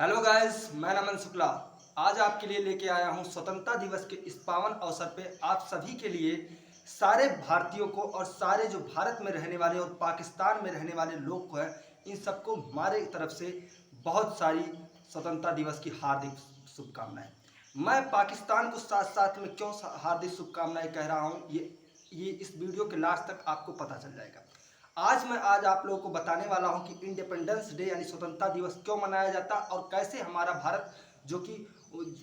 Hello guys, मैं नमन शुक्ला। आज आपके लिए लेके आया हूं स्वतंत्रता दिवस के इस पावन अवसर पे आप सभी के लिए सारे भारतीयों को और सारे जो भारत में रहने वाले और पाकिस्तान में रहने वाले लोग को है, इन सबको हमारे तरफ से बहुत सारी स्वतंत्रता दिवस की हार्दिक शुभकामनाएं। मैं पाकिस्तान को साथ साथ में क्यों हार्दिक शुभकामनाएं कह रहा हूं, ये इस वीडियो के लास्ट तक आपको पता चल जाएगा। आज आप लोगों को बताने वाला हूं कि इंडिपेंडेंस डे यानी स्वतंत्रता दिवस क्यों मनाया जाता है और कैसे हमारा भारत जो कि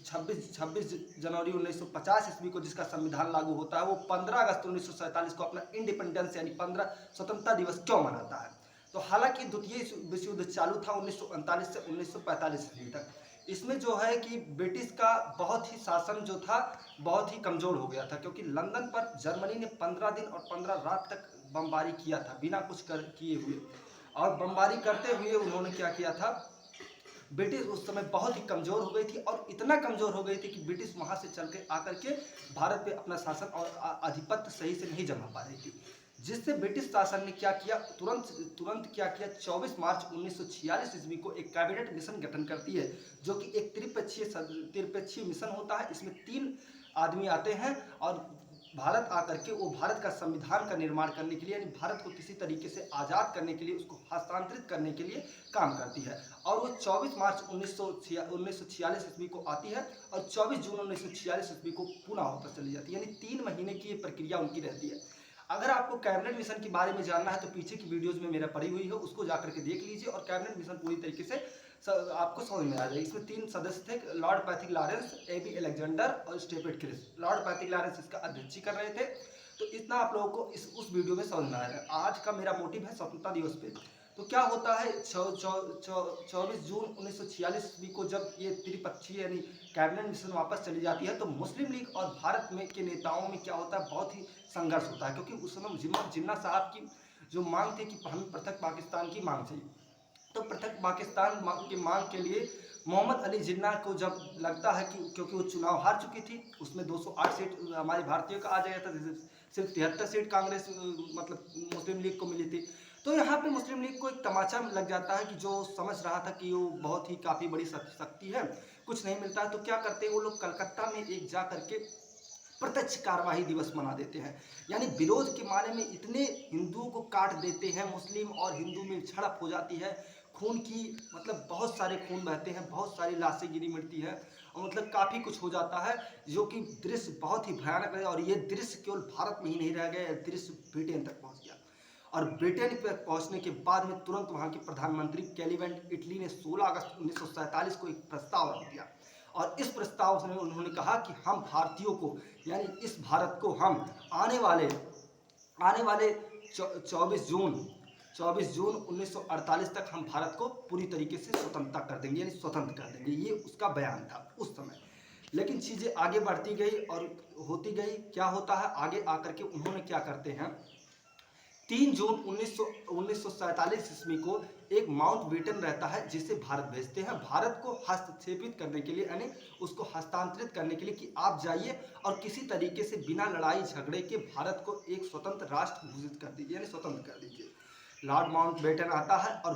26 जनवरी 1950 ईस्वी को जिसका संविधान लागू होता है, वो 15 अगस्त 1947 को अपना इंडिपेंडेंस यानी 15 स्वतंत्रता दिवस क्यों मनाता है। तो हालांकि द्वितीय विश्व युद्ध चालू था 1939 से 1945 ईस्वी तक। इसमें जो है कि ब्रिटिश का बहुत ही शासन जो था बहुत ही कमज़ोर हो गया था, क्योंकि लंदन पर जर्मनी ने 15 दिन और 15 रात तक बमबारी किया था बिना कुछ किए हुए। और बमबारी करते हुए उन्होंने क्या किया था, ब्रिटिश उस समय बहुत ही कमज़ोर हो गई थी और इतना कमज़ोर हो गई थी कि ब्रिटिश वहाँ से चल के आकर के भारत पे अपना शासन और आधिपत्य सही से नहीं जमा पा रही थी। जिससे ब्रिटिश शासन ने क्या किया, तुरंत तुरंत क्या किया, 24 मार्च 1946 ईस्वी को एक कैबिनेट मिशन गठन करती है, जो कि एक त्रिपक्षीय मिशन होता है। इसमें 3 आदमी आते हैं और भारत आकर के वो भारत का संविधान का निर्माण करने के लिए यानी भारत को किसी तरीके से आज़ाद करने के लिए, उसको हस्तांतरित करने के लिए काम करती है। और वो 24 मार्च 1946 ईस्वी को आती है और 24 जून 1946 ईस्वी को पूरा होकर चली जाती है, यानी 3 महीने की ये प्रक्रिया उनकी रहती है। अगर आपको कैबिनेट मिशन के बारे में जानना है तो पीछे की वीडियोज में मेरा पड़ी हुई है, उसको जाकर के देख लीजिए और कैबिनेट मिशन पूरी तरीके से आपको समझ में आ जाएगी। इसमें 3 सदस्य थे, Lord Pethick Lawrence, A B Alexander और Stafford Cripps. Lord Pethick Lawrence इसका अध्यक्षी कर रहे थे। तो इतना आप लोगों को उस वीडियो में समझ में आएगा। आज का मेरा मोटिव है स्वतंत्रता दिवस पे। तो क्या होता है, 24 जून 1946 ईस्वी को जब ये त्रिपक्षीय यानी कैबिनेट मिशन वापस चली जाती है, तो मुस्लिम लीग और भारत में के नेताओं में क्या होता है, बहुत ही संघर्ष होता है, क्योंकि उस समय जिन्ना साहब की जो मांग थी कि हमें पृथक पाकिस्तान की मांग चाहिए। तो पृथक पाकिस्तान की मांग के लिए मोहम्मद अली जिन्ना को जब लगता है कि क्योंकि वो चुनाव हार चुकी थी, उसमें 208 सीट हमारे भारतीयों का आ जाया था, सिर्फ 73 सीट कांग्रेस मतलब मुस्लिम लीग को मिली थी। तो यहाँ पे मुस्लिम लीग को एक तमाचा लग जाता है कि जो समझ रहा था कि वो बहुत ही काफ़ी बड़ी शक्ति है, कुछ नहीं मिलता है। तो क्या करते हैं वो लोग, कलकत्ता में एक जा करके प्रत्यक्ष कार्यवाही दिवस मना देते हैं। यानी विरोध के मारे में इतने हिंदुओं को काट देते हैं, मुस्लिम और हिंदू में झड़प हो जाती है, खून की मतलब बहुत सारे खून बहते हैं, बहुत सारी लाशें गिरी मिलती है और मतलब काफ़ी कुछ हो जाता है, जो कि दृश्य बहुत ही भयानक है। और ये दृश्य केवल भारत में ही नहीं रह गया, यह दृश्य ब्रिटेन तक पहुंच गया। और ब्रिटेन पर पहुंचने के बाद में तुरंत वहां के प्रधानमंत्री कैलिवेंट इटली ने 16 अगस्त 1947 को एक प्रस्ताव रख दिया। और इस प्रस्ताव में उन्होंने कहा कि हम भारतीयों को यानी इस भारत को हम आने वाले 24 जून 1948 तक हम भारत को पूरी तरीके से स्वतंत्रता कर देंगे, यानी स्वतंत्र कर देंगे। ये उसका बयान था उस समय। लेकिन चीज़ें आगे बढ़ती गई और होती गई। क्या होता है, आगे आकर के उन्होंने क्या करते हैं, 3 जून 1947 ईस्वी को एक माउंट बेटन रहता है, जिसे भारत भेजते हैं भारत को हस्तक्षेपित करने के लिए, यानी उसको हस्तांतरित करने के लिए कि आप जाइए और किसी तरीके से बिना लड़ाई झगड़े के भारत को एक स्वतंत्र राष्ट्र घोषित कर दीजिए, यानी स्वतंत्र कर दीजिए। लॉर्ड माउंटबेटन आता है और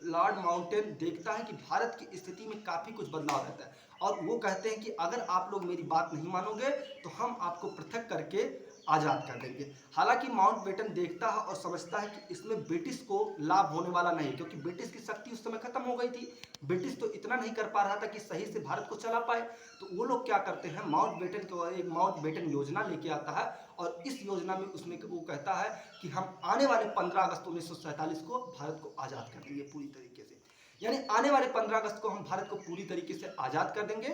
लॉर्ड माउंटेन देखता है कि भारत की स्थिति में काफ़ी कुछ बदलाव रहता है और वो कहते हैं कि अगर आप लोग मेरी बात नहीं मानोगे तो हम आपको पृथक करके आज़ाद कर देंगे। हालांकि माउंटबेटन देखता है और समझता है कि इसमें ब्रिटिश को लाभ होने वाला नहीं, क्योंकि ब्रिटिश की शक्ति उस समय खत्म हो गई थी। ब्रिटिश तो इतना नहीं कर पा रहा था कि सही से भारत को चला पाए। तो वो लोग क्या करते हैं, माउंटबेटन को एक माउंटबेटन योजना लेके आता है और इस योजना में उसमें वो कहता है कि हम आने वाले 15 अगस्त 1947 को भारत को आज़ाद कर देंगे पूरी तरीके से। यानी आने वाले 15 अगस्त को हम भारत को पूरी तरीके से आज़ाद कर देंगे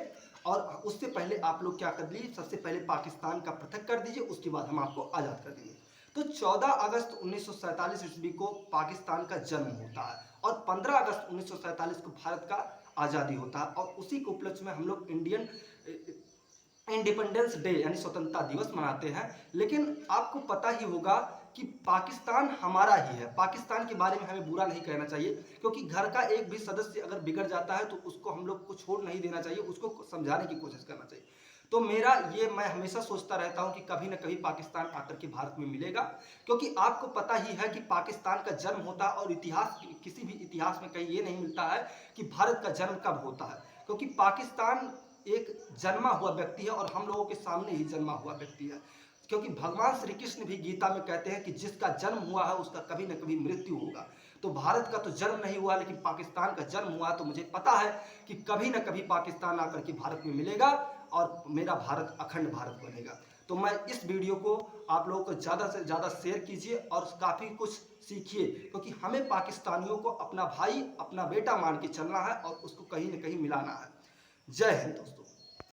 और उससे पहले आप लोग क्या कर लीजिए, सबसे पहले पाकिस्तान का पृथक कर दीजिए, उसके बाद हम आपको आज़ाद कर देंगे। तो 14 अगस्त 1947 ईस्वी को पाकिस्तान का जन्म होता है और 15 अगस्त 1947 को भारत का आज़ादी होता है और उसी के उपलक्ष्य में हम लोग इंडिपेंडेंस डे यानी स्वतंत्रता दिवस मनाते हैं। लेकिन आपको पता ही होगा कि पाकिस्तान हमारा ही है, पाकिस्तान के बारे में हमें बुरा नहीं कहना चाहिए, क्योंकि घर का एक भी सदस्य अगर बिगड़ जाता है तो उसको हम लोग को छोड़ नहीं देना चाहिए, उसको समझाने की कोशिश करना चाहिए। तो मेरा ये मैं हमेशा सोचता रहता हूँ कि कभी ना कभी पाकिस्तान आकर के भारत में मिलेगा, क्योंकि आपको पता ही है कि पाकिस्तान का जन्म होता है और इतिहास किसी भी इतिहास में कहीं ये नहीं मिलता है कि भारत का जन्म कब होता है, क्योंकि पाकिस्तान एक जन्मा हुआ व्यक्ति है और हम लोगों के सामने ही जन्मा हुआ व्यक्ति है। क्योंकि भगवान श्री कृष्ण भी गीता में कहते हैं कि जिसका जन्म हुआ है उसका कभी न कभी मृत्यु होगा। तो भारत का तो जन्म नहीं हुआ, लेकिन पाकिस्तान का जन्म हुआ, तो मुझे पता है कि कभी न कभी पाकिस्तान आकर के भारत में मिलेगा और मेरा भारत अखंड भारत बनेगा। तो मैं इस वीडियो को आप लोगों को ज़्यादा से ज़्यादा शेयर कीजिए और काफ़ी कुछ सीखिए, क्योंकि हमें पाकिस्तानियों को अपना भाई अपना बेटा मान के चलना है और उसको कहीं न कहीं मिलाना है। जय हिंद दोस्तों।